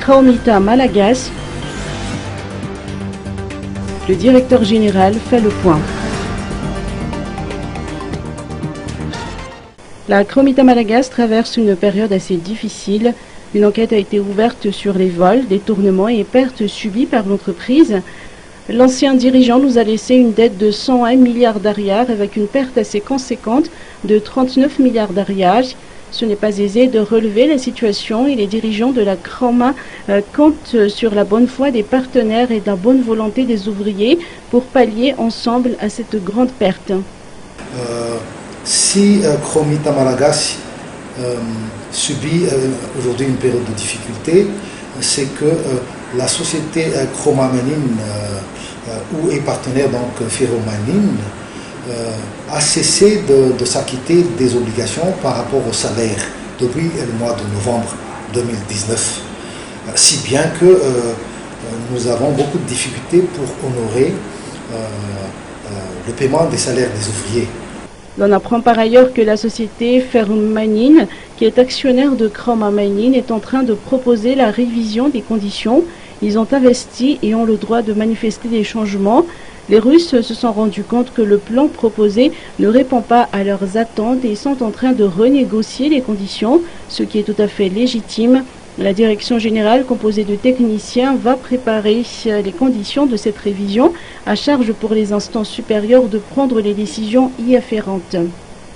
Chromita Malagas, le directeur général fait le point. La Chromita Malagas traverse une période assez difficile. Une enquête a été ouverte sur les vols, détournements et pertes subies par l'entreprise. L'ancien dirigeant nous a laissé une dette de 101 milliards d'ariars avec une perte assez conséquente de 39 milliards d'ariars. Ce n'est pas aisé de relever la situation et les dirigeants de la Chroma comptent sur la bonne foi des partenaires et la bonne volonté des ouvriers pour pallier ensemble à cette grande perte. Si Chromita Malagas subit aujourd'hui une période de difficulté, c'est que la société Chromamanine, où est partenaire donc Ferromanine, a cessé de s'acquitter des obligations par rapport au salaire depuis le mois de novembre 2019. Si bien que nous avons beaucoup de difficultés pour honorer le paiement des salaires des ouvriers. On apprend par ailleurs que la société Ferromanine, qui est actionnaire de Chromamanine, est en train de proposer la révision des conditions. Ils ont investi et ont le droit de manifester des changements. Les Russes se sont rendus compte que le plan proposé ne répond pas à leurs attentes et sont en train de renégocier les conditions, ce qui est tout à fait légitime. La direction générale, composée de techniciens, va préparer les conditions de cette révision, à charge pour les instances supérieures de prendre les décisions y afférentes.